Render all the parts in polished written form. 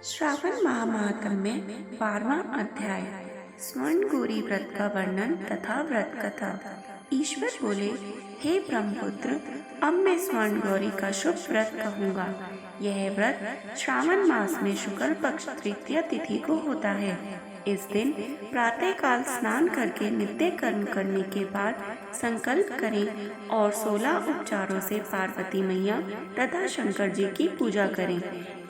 श्रावण माह महात्म्य में 12वां अध्याय स्वर्ण गौरी व्रत का वर्णन तथा व्रत कथा। ईश्वर बोले, हे ब्रह्मपुत्र, अब मैं स्वर्ण गौरी का शुभ व्रत कहूँगा। यह व्रत श्रावण मास में शुक्ल पक्ष तृतीया तिथि को होता है। इस दिन प्रातः काल स्नान करके नित्य कर्म करने के बाद संकल्प करें और 16 उपचारों से पार्वती मैया तथा शंकर जी की पूजा करें।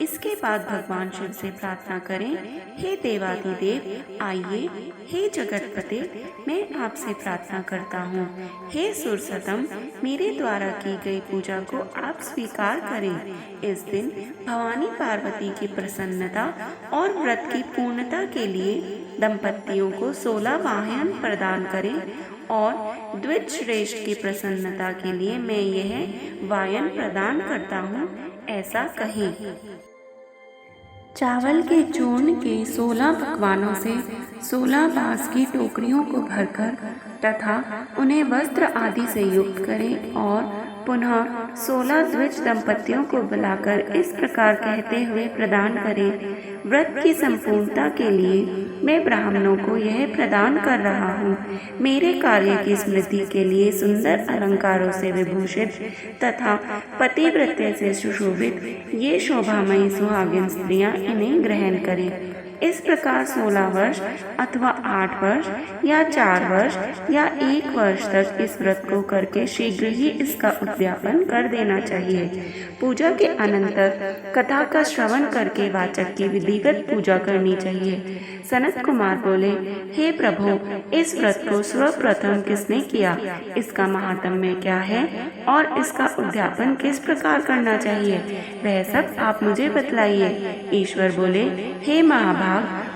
इसके बाद भगवान शिव से प्रार्थना करें, हे देवाधिदेव आइए, हे जगतपते, मैं आपसे प्रार्थना करता हूँ, हे सुरसतम, मेरे द्वारा की गई पूजा को आप स्वीकार करें। इस दिन भवानी पार्वती की प्रसन्नता और व्रत की पूर्णता के लिए दंपतियों को 16 वाहन प्रदान करें और द्विज श्रेष्ठ की प्रसन्नता के लिए मैं यह वायन प्रदान करता हूँ, ऐसा कहें। चावल के चूर्ण के 16 पकवानों से 16 बांस की टोकरियों को भरकर तथा उन्हें वस्त्र आदि से युक्त करें और पुनः 16 द्विज दंपतियों को बुलाकर इस प्रकार कहते हुए प्रदान करें, व्रत की संपूर्णता के लिए मैं ब्राह्मणों को यह प्रदान कर रहा हूँ। मेरे कार्य की स्मृति के लिए सुंदर अलंकारों से विभूषित तथा पतिव्रत्य से सुशोभित ये शोभामयी सुहागिन स्त्रियां इन्हें ग्रहण करें। इस प्रकार 16 वर्ष अथवा 8 वर्ष या 4 वर्ष या 1 वर्ष तक इस व्रत को करके शीघ्र ही इसका उद्यापन कर देना चाहिए। पूजा के अनंतर कथा का श्रवण करके वाचक की विधिवत पूजा करनी चाहिए। सनत कुमार बोले, हे प्रभु, इस व्रत को सर्वप्रथम किसने किया, इसका महात्म्य क्या है और इसका उद्यापन किस प्रकार करना चाहिए, वह सब आप मुझे बतलाइए। ईश्वर बोले, हे महाभाग,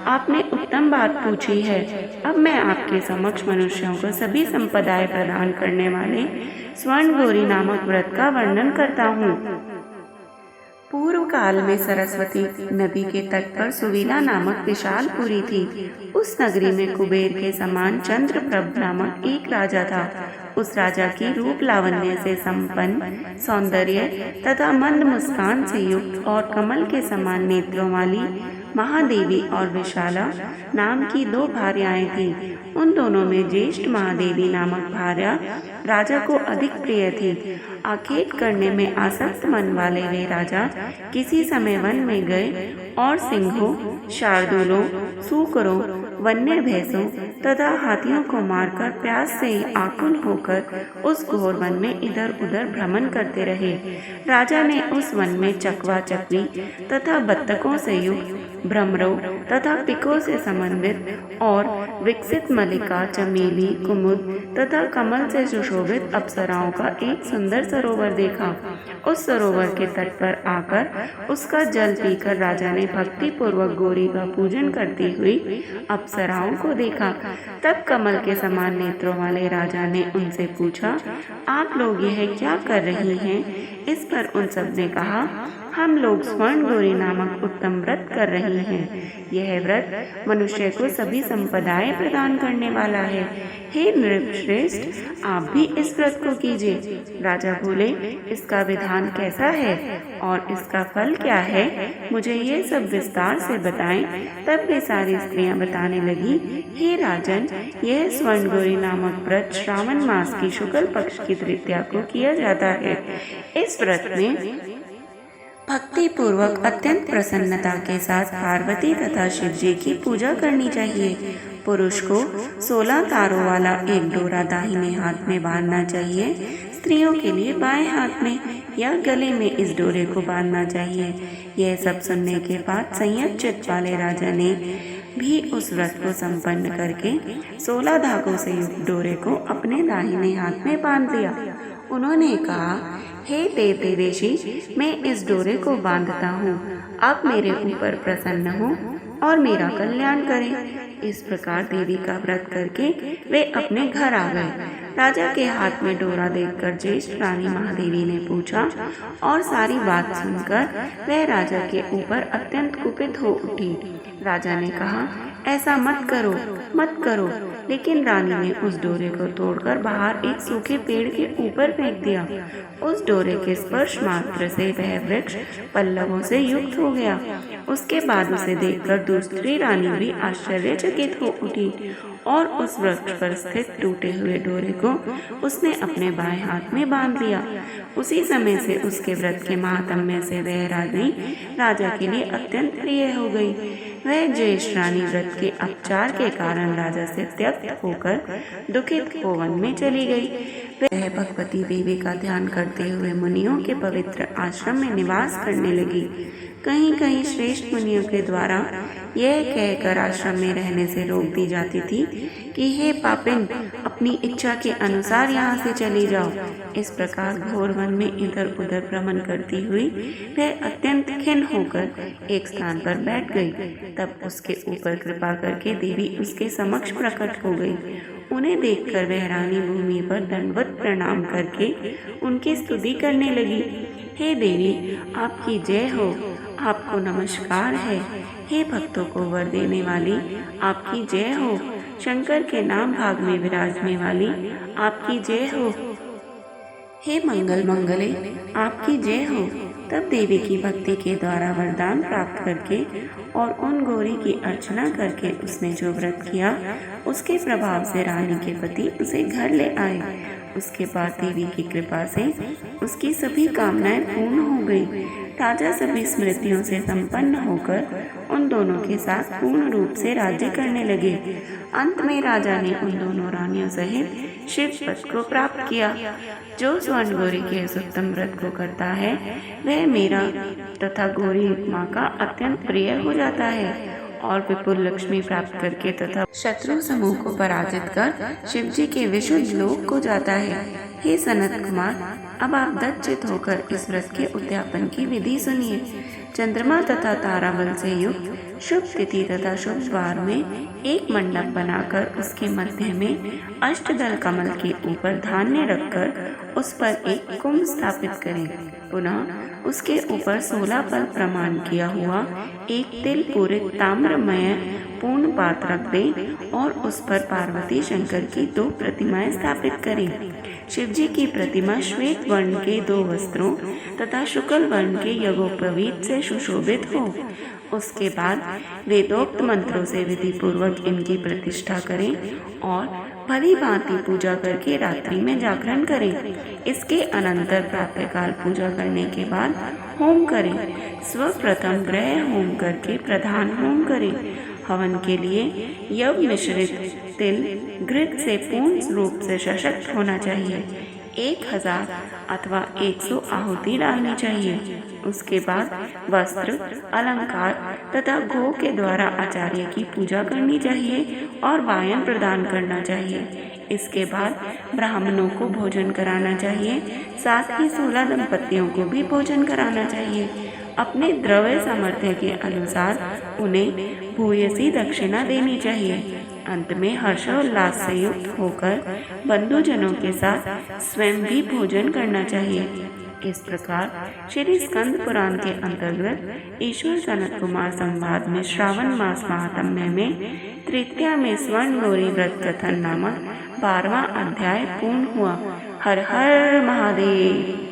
आपने उत्तम बात पूछी है। अब मैं आपके समक्ष मनुष्यों को सभी संपदाएं प्रदान करने वाले स्वर्ण गौरी नामक व्रत का वर्णन करता हूँ। पूर्व काल में सरस्वती नदी के तट पर सुवीला नामक विशालपुरी थी। उस नगरी में कुबेर के समान चंद्रप्रभ नामक एक राजा था। उस राजा की रूप लावण्य से संपन्न, सौंदर्य तथा मंद मुस्कान से युक्त और कमल के समान नेत्रों वाली महादेवी और विशाला नाम की 2 भार्याएं थीं। उन दोनों में ज्येष्ठ महादेवी नामक भार्या राजा को अधिक प्रिय थी। आखेट करने में आसक्त मन वाले वे राजा किसी समय वन में गए और सिंहों, शार्दूलों, सूकरों, वन्य भैंसों तथा हाथियों को मारकर प्यास से आकुल होकर उस घोर वन में इधर उधर भ्रमण करते रहे। राजा ने उस वन में चकवा चकवी तथा बत्तकों से युक्त, भ्रमरों तथा पिकों से समन्वित और विकसित मल्लिका, चमेली, कुमुद तथा कमल से सुशोभित अप्सराओं का एक सुंदर सरोवर देखा। उस सरोवर के तट पर आकर उसका जल पीकर राजा ने भक्ति पूर्वक गौरी का पूजन करती हुई अप्सराओं को देखा। तब कमल के समान नेत्रों वाले राजा ने उनसे पूछा, आप लोग यह क्या कर रही हैं? इस पर उन सब ने कहा, हम लोग स्वर्ण गौरी नामक उत्तम व्रत कर रहे हैं। यह व्रत मनुष्य को सभी संपदाएं प्रदान करने वाला है। हे नृपश्रेष्ठ, आप भी इस व्रत को कीजिए। राजा बोले, इसका विधान कैसा है और इसका फल क्या है, मुझे ये सब विस्तार से बताएं। तब वे सारी स्त्रियां बताने लगी, हे राजन, यह स्वर्ण गौरी नामक व्रत श्रावण मास की शुक्ल पक्ष की तृतीया को किया जाता है। इस व्रत में भक्ति पूर्वक अत्यंत प्रसन्नता के साथ पार्वती तथा शिव जी की पूजा करनी चाहिए। पुरुष को 16 तारों वाला एक डोरा दाहिने हाथ में बांधना चाहिए। स्त्रियों के लिए बाएं हाथ में या गले में इस डोरे को बांधना चाहिए। यह सब सुनने के बाद संयत चित्त वाले राजा ने भी उस व्रत को संपन्न करके 16 धागों से युक्त डोरे को अपने दाहिने हाथ में बांध लिया। उन्होंने कहा, हे देव देवेशी, मैं इस डोरे को बांधता हूँ, आप मेरे ऊपर प्रसन्न हो और मेरा कल्याण करें। इस प्रकार देवी का व्रत करके वे अपने घर आ गए। राजा के हाथ में डोरा देखकर ज्येष्ठ रानी महादेवी ने पूछा और सारी बात सुनकर वह राजा के ऊपर अत्यंत कुपित हो उठी। राजा ने कहा, ऐसा मत करो, मत करो। लेकिन रानी ने उस डोरे को तोड़कर बाहर एक सूखे पेड़ के ऊपर फेंक दिया। उस डोरे के स्पर्श मात्र से वह वृक्ष पल्लवों से युक्त हो गया। उसके बाद उसे देखकर दूसरी रानी भी आश्चर्यचकित हो उठी और उस वृक्ष पर स्थित टूटे हुए डोरे को उसने अपने बाएं हाथ में बांध लिया। उसी समय से उसके व्रत के महात्म्य से वह रानी राजा के लिए अत्यंत प्रिय हो गई। वह ज्येष्ठ रानी व्रत के अपचार के कारण राजा से त्यक्त होकर दुखित हो वन में चली गई। वह भगवती देवी का ध्यान करते हुए मुनियों के पवित्र आश्रम में निवास करने लगी। कहीं कहीं श्रेष्ठ मुनियों के द्वारा यह कहकर आश्रम में रहने से रोक दी जाती थी कि हे पापिन, अपनी इच्छा के अनुसार यहाँ से चली जाओ। इस प्रकार घोर वन में इधर उधर भ्रमण करती हुई वह अत्यंत खिन्न होकर एक स्थान पर बैठ गई। तब उसके ऊपर कृपा करके देवी उसके समक्ष प्रकट हो गई। उन्हें देखकर वह रानी भूमि पर दंडवत प्रणाम करके उनकी स्तुति करने लगी। हे देवी, आपकी जय हो, आपको नमस्कार है। हे भक्तों को वर देने वाली, आपकी जय हो। शंकर के नाम भाग में विराजने वाली, आपकी जय हो। हे मंगल मंगले, आपकी जय हो। तब देवी की भक्ति के द्वारा वरदान प्राप्त करके और उन गौरी की अर्चना करके उसने जो व्रत किया, उसके प्रभाव से रानी के पति उसे घर ले आए। उसके बाद देवी की कृपा से उसकी सभी कामनाएं पूर्ण हो गई। राजा सभी स्मृतियों से संपन्न होकर उन दोनों के साथ पूर्ण रूप से राज्य करने लगे। अंत में राजा ने उन दोनों रानियों सहित शिव पद को प्राप्त किया। जो स्वर्ण गौरी के इस उत्तम व्रत को करता है, वह मेरा तथा गौरी माँ का अत्यंत प्रिय हो जाता है और विपुल लक्ष्मी प्राप्त करके तथा शत्रु समूह को पराजित कर शिव जी के विशुद्ध लोक को जाता है। हे सनत कुमार, अब आप दत्तचित होकर इस व्रत के उद्यापन की विधि सुनिए। चंद्रमा तथा ताराबल से युक्त शुभ तिथि तथा शुभ वार में एक मंडप बनाकर उसके मध्य में अष्टदल कमल के ऊपर धान्य रखकर उस पर एक कुंभ स्थापित करें। पुनः उसके ऊपर 16 पल प्रमाण किया हुआ एक तिल पूरित ताम्रमय पूर्ण पात्र रख दें और उस पर पार्वती शंकर की 2 प्रतिमाएं स्थापित करें। शिवजी की प्रतिमा श्वेत वर्ण के 2 वस्त्रों तथा शुक्ल वर्ण के यज्ञोपवीत से सुशोभित हो। उसके बाद वेदोक्त मंत्रों से विधि पूर्वक इनकी प्रतिष्ठा करें और भली भांति पूजा करके रात्रि में जागरण करें। इसके अनंतर प्रातःकाल पूजा करने के बाद होम करें। सर्वप्रथम ग्रह होम करके प्रधान होम करें। हवन के लिए यव मिश्रित तिल घृत से पूर्ण रूप से सशक्त होना चाहिए। 1000 अथवा 100 आहुति डालनी चाहिए। उसके बाद वस्त्र, अलंकार तथा गो के द्वारा आचार्य की पूजा करनी चाहिए और वायन प्रदान करना चाहिए। इसके बाद ब्राह्मणों को भोजन कराना चाहिए, साथ ही 16 दंपतियों को भी भोजन कराना चाहिए। अपने द्रव्य सामर्थ्य के अनुसार उन्हें भूयसी दक्षिणा देनी चाहिए। अंत में हर्षोल्लास से युक्त होकर बंधुजनों के साथ स्वयं भी भोजन करना चाहिए। इस प्रकार श्री स्कंद पुराण के अंतर्गत ईश्वर सनत कुमार संवाद में श्रावण मास महात्म्य में तृतीया में स्वर्ण गौरी व्रत कथन नामक 12वां अध्याय पूर्ण हुआ। हर हर महादेव।